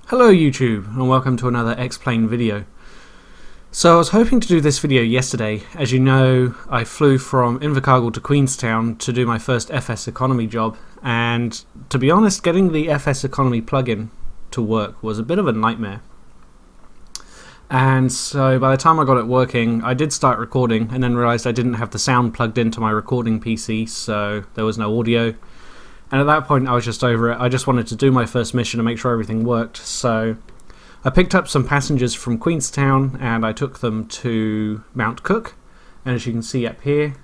Hello YouTube, and welcome to another X-Plane video. So I was hoping to do this video yesterday. As you know, I flew from Invercargill to Queenstown to do my first FSeconomy job, and to be honest, getting the FSeconomy plugin to work was a bit of a nightmare. And so by the time I got it working, I did start recording and then realized I didn't have the sound plugged into my recording PC, so there was no audio. And at that point I was just over it. I just wanted to do my first mission and make sure everything worked. So I picked up some passengers from Queenstown and I took them to Mount Cook. And as you can see up here,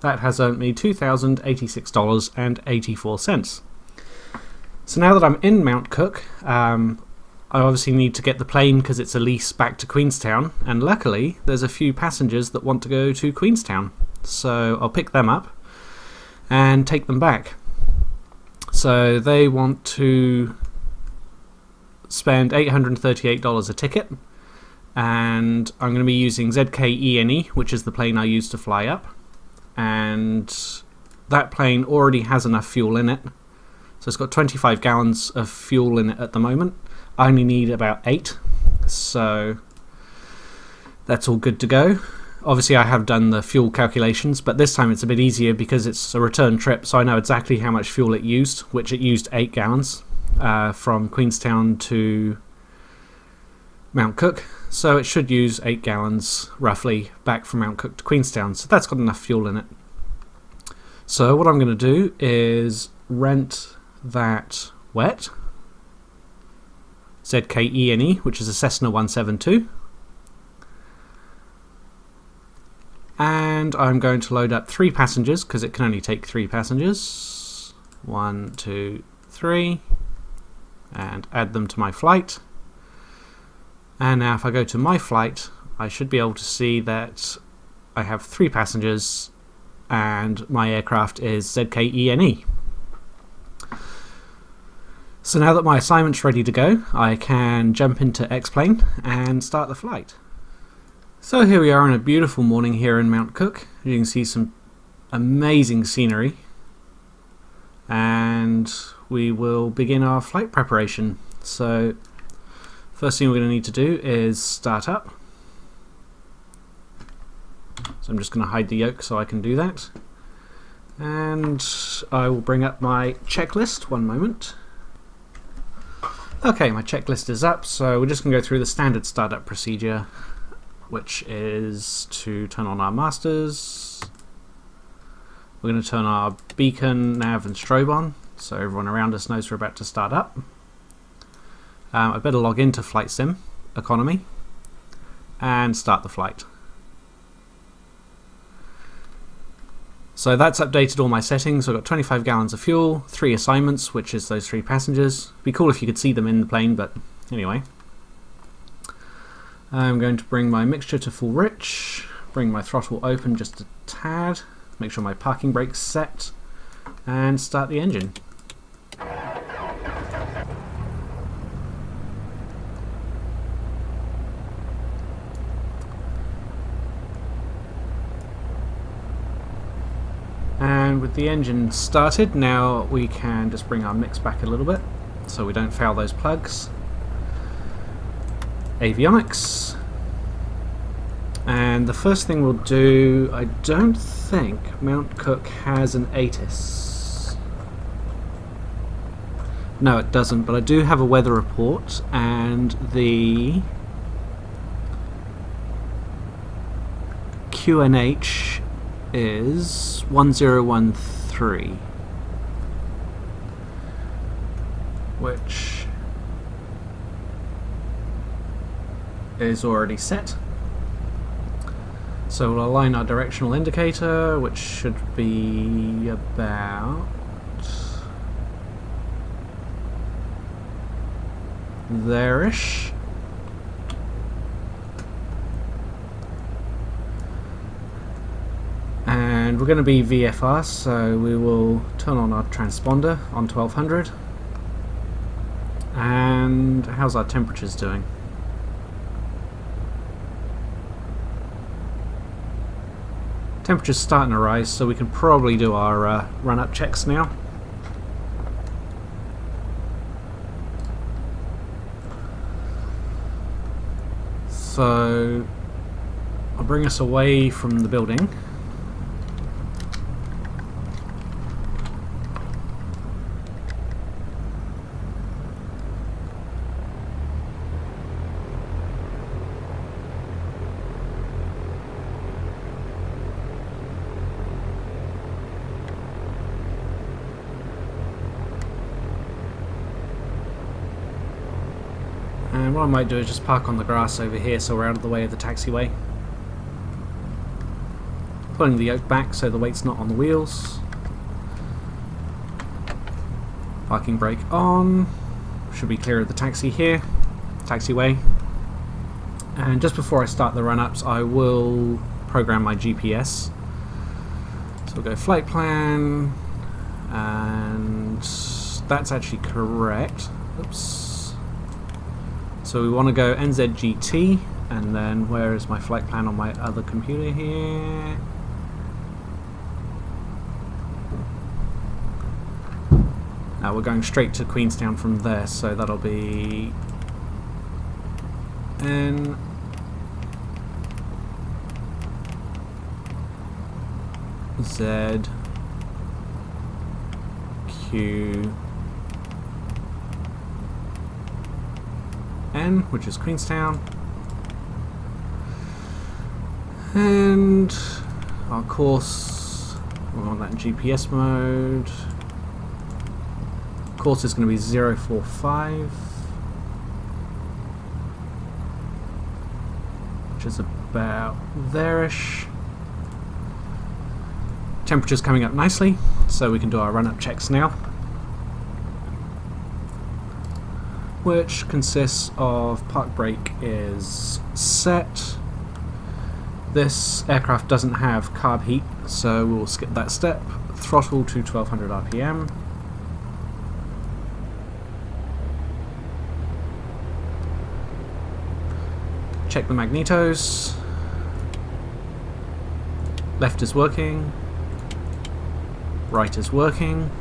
that has earned me $2,086.84. So now that I'm in Mount Cook, I obviously need to get the plane because it's a lease back to Queenstown. And luckily there's a few passengers that want to go to Queenstown. So I'll pick them up and take them back. So they want to spend $838 a ticket, and I'm going to be using ZKENE, which is the plane I used to fly up, and that plane already has enough fuel in it, so it's got 25 gallons of fuel in it at the moment. I only need about 8, so that's all good to go. Obviously I have done the fuel calculations, but this time it's a bit easier because it's a return trip, so I know exactly how much fuel it used, which it used 8 gallons from Queenstown to Mount Cook. So it should use 8 gallons roughly back from Mount Cook to Queenstown, so that's got enough fuel in it. So what I'm going to do is rent that wet, ZKENE, which is a Cessna 172. And I'm going to load up 3 passengers because it can only take 3 passengers. 1, 2, 3. And add them to my flight. And now if I go to my flight, I should be able to see that I have 3 passengers and my aircraft is ZKENE. So now that my assignment's ready to go, I can jump into X-Plane and start the flight. So here we are on a beautiful morning here in Mount Cook. You can see some amazing scenery, and we will begin our flight preparation. So first thing we're going to need to do is start up. So I'm just going to hide the yoke so I can do that, and I will bring up my checklist. One moment. Okay, my checklist is up, so we're just going to go through the standard startup procedure, which is to turn on our masters. We're going to turn our beacon, nav and strobe on so everyone around us knows we're about to start up. I better log into Flight Sim Economy and start the flight. So that's updated all my settings. I've got 25 gallons of fuel, 3 assignments, which is those 3 passengers. It'd be cool if you could see them in the plane, but anyway. I'm going to bring my mixture to full rich, bring my throttle open just a tad, make sure my parking brake's set, and start the engine. And with the engine started, now we can just bring our mix back a little bit so we don't foul those plugs. Avionics, and the first thing we'll do, I don't think Mount Cook has an ATIS. No, it doesn't, but I do have a weather report, and the QNH is 1013, which is already set. So we'll align our directional indicator, which should be about there-ish. And we're going to be VFR, so we will turn on our transponder on 1200. And how's our temperatures doing? Temperature's starting to rise, so we can probably do our run-up checks now. So I'll bring us away from the building. And what I might do is just park on the grass over here so we're out of the way of the taxiway. Pulling the yoke back so the weight's not on the wheels. Parking brake on. Should be clear of the taxi here. Taxiway. And just before I start the run-ups, I will program my GPS. So we'll go flight plan, and that's actually correct. Oops. So we want to go NZGT, and then where is my flight plan on my other computer here? Now we're going straight to Queenstown from there, so that'll be N Z Q N, which is Queenstown, and our course, we want that in GPS mode. Course is going to be 045, which is about there-ish. Temperature's coming up nicely, so we can do our run-up checks now, which consists of park brake is set. This aircraft doesn't have carb heat, so we'll skip that step. Throttle to 1200 RPM. Check the magnetos. Left is working. Right is working.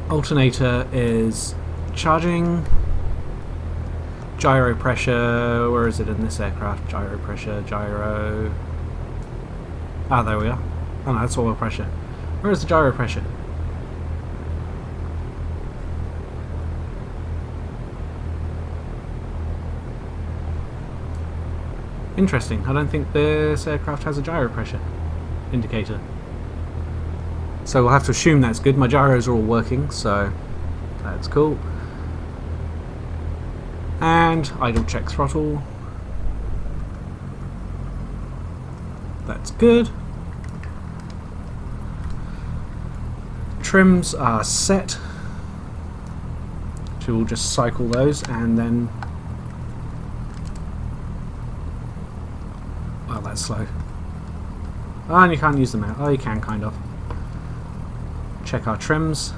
Alternator is charging. Gyro pressure, where is it in this aircraft? Gyro pressure, gyro. Ah, there we are. Oh no, that's oil pressure. Where is the gyro pressure? Interesting, I don't think this aircraft has a gyro pressure indicator. So we'll have to assume that's good. My gyros are all working, so that's cool. And idle check throttle. That's good. Trims are set. So we'll just cycle those and then... Oh, that's slow. Oh, and you can't use them out. Oh, you can, kind of. Check our trims.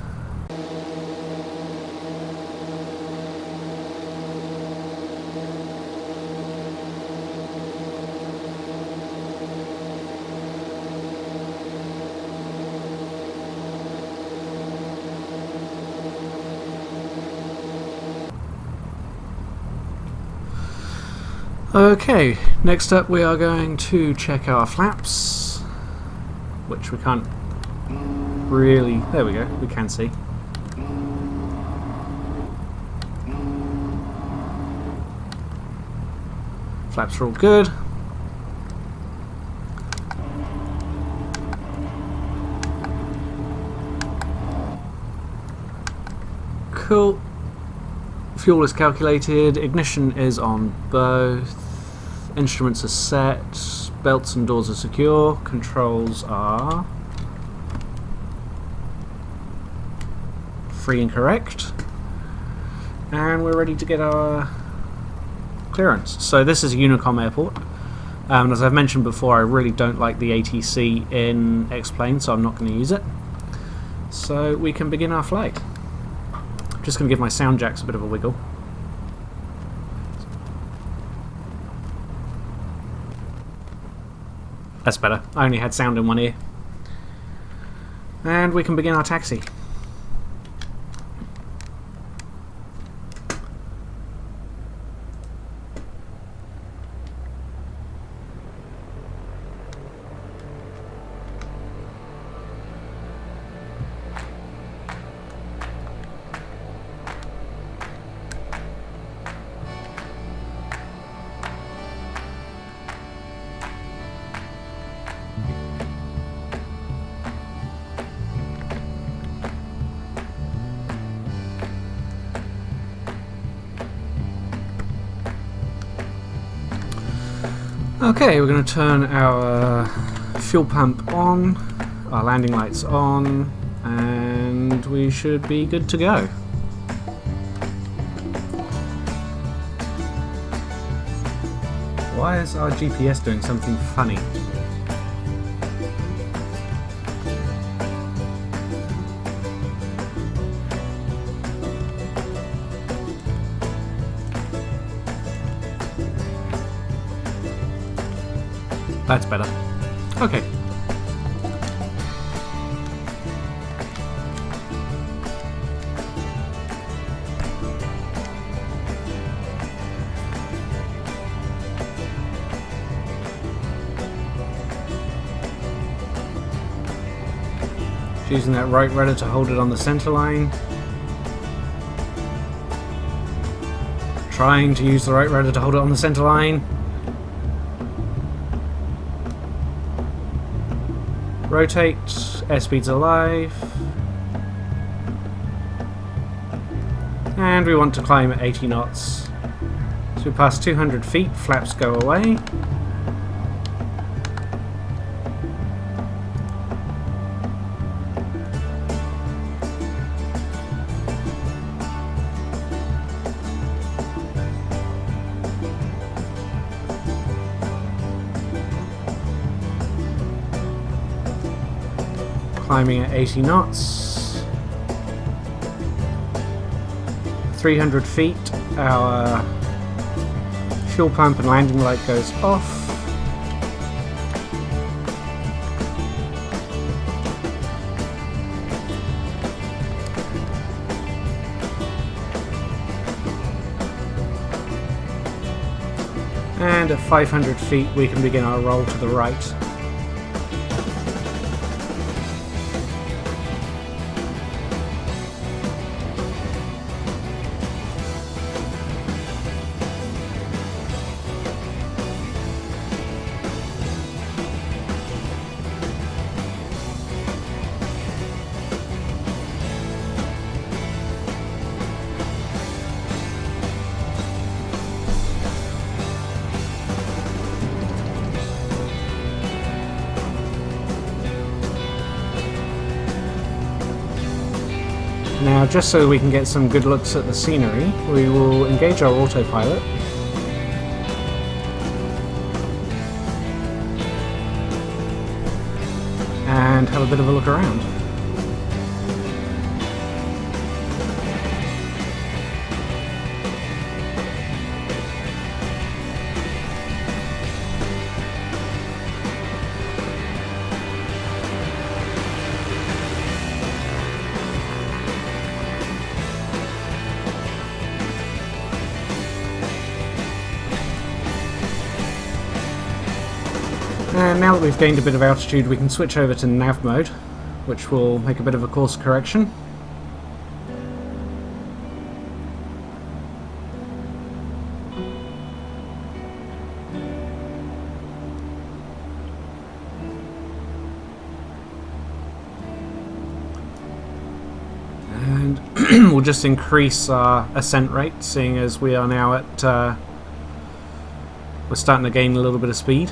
Okay, next up we are going to check our flaps, which we can't really... There we go, we can see. Flaps are all good. Cool. Fuel is calculated, ignition is on both, instruments are set, belts and doors are secure, controls are free and correct, and we're ready to get our clearance. So this is a Unicom airport. As I've mentioned before, I really don't like the ATC in X-Plane, so I'm not going to use it. So we can begin our flight. I'm just going to give my sound jacks a bit of a wiggle. That's better. I only had sound in one ear. And we can begin our taxi. Okay, we're going to turn our fuel pump on, our landing lights on, and we should be good to go. Why is our GPS doing something funny? That's better. Okay. Using that right rudder to hold it on the center line. Trying to use the right rudder to hold it on the center line. Rotate, airspeed's alive. And we want to climb at 80 knots. So we pass 200 feet, flaps go away. Climbing at 80 knots. 300 feet, our fuel pump and landing light goes off. And at 500 feet we can begin our roll to the right. Now, just so we can get some good looks at the scenery, we will engage our autopilot. And have a bit of a look around. And now that we've gained a bit of altitude, we can switch over to nav mode, which will make a bit of a course correction. And we'll just increase our ascent rate, seeing as we are now at we're starting to gain a little bit of speed.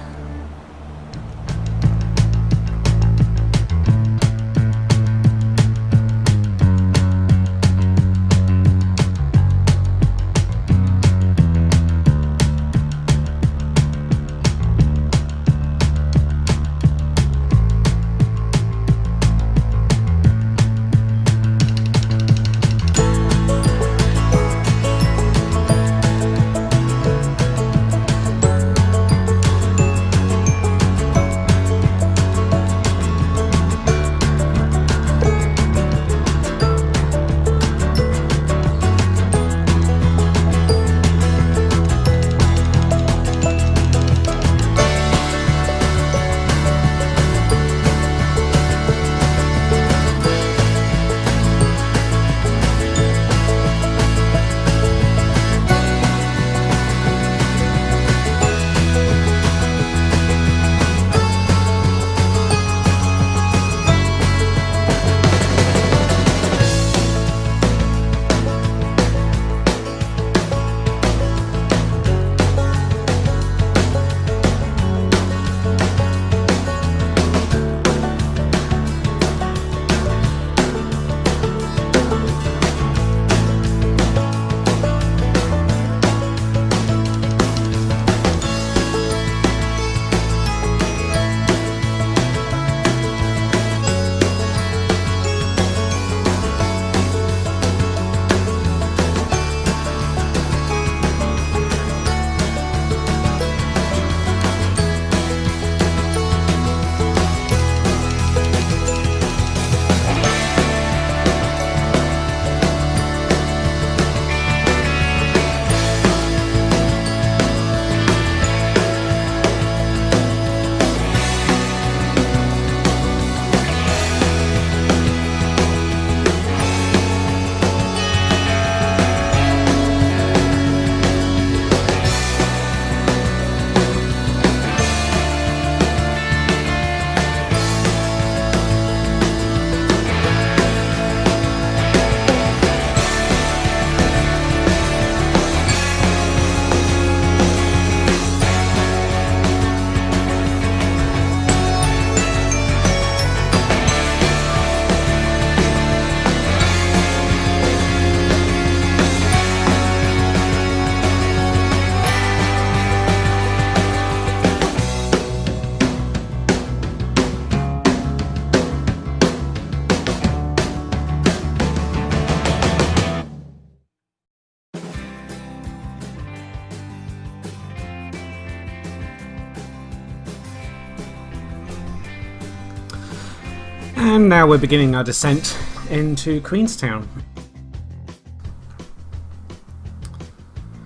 And now we're beginning our descent into Queenstown.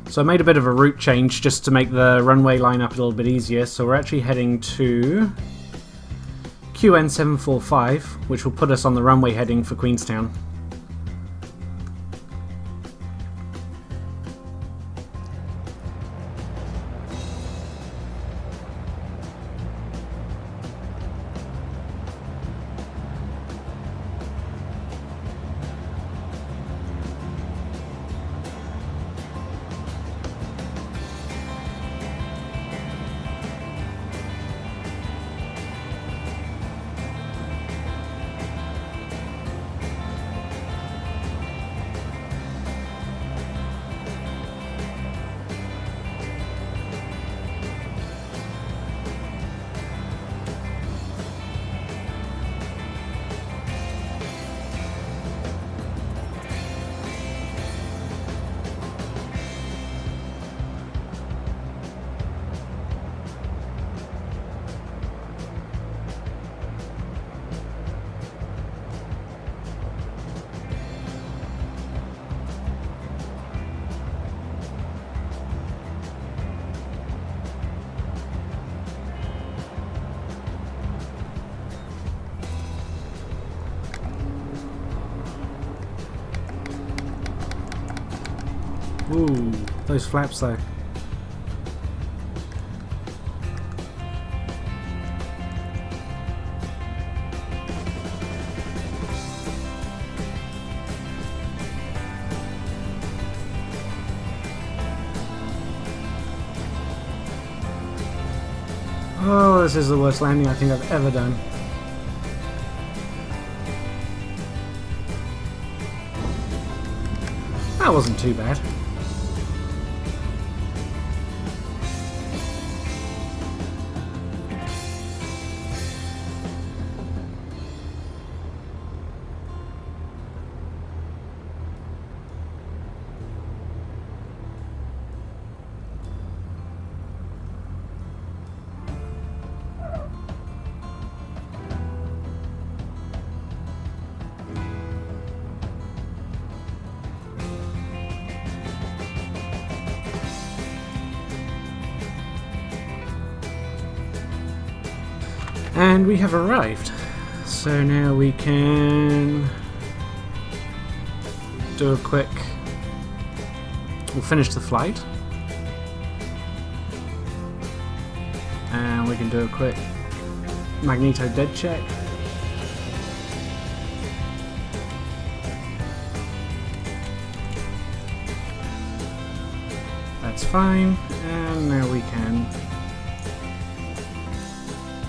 So I made a bit of a route change just to make the runway line up a little bit easier. So we're actually heading to QN745, which will put us on the runway heading for Queenstown. Ooh, those flaps though. Oh, this is the worst landing I think I've ever done. That wasn't too bad. And we have arrived. So now we can do a quick... We'll finish the flight. And we can do a quick magneto dead check. That's fine. And now we can...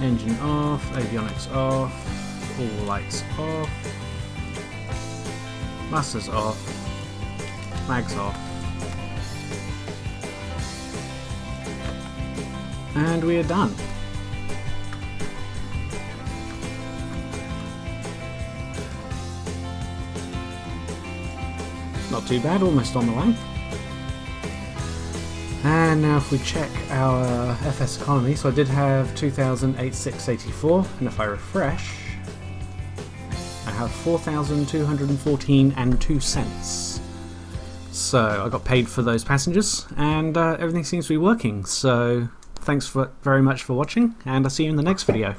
Engine off, avionics off, all lights off, masters off, mags off, and we are done. Not too bad, almost on the way. And now if we check our FSeconomy, so I did have 2,086.84, and if I refresh, I have 4,214 and 2 cents. So I got paid for those passengers, and everything seems to be working. So thanks very much for watching, and I'll see you in the next video.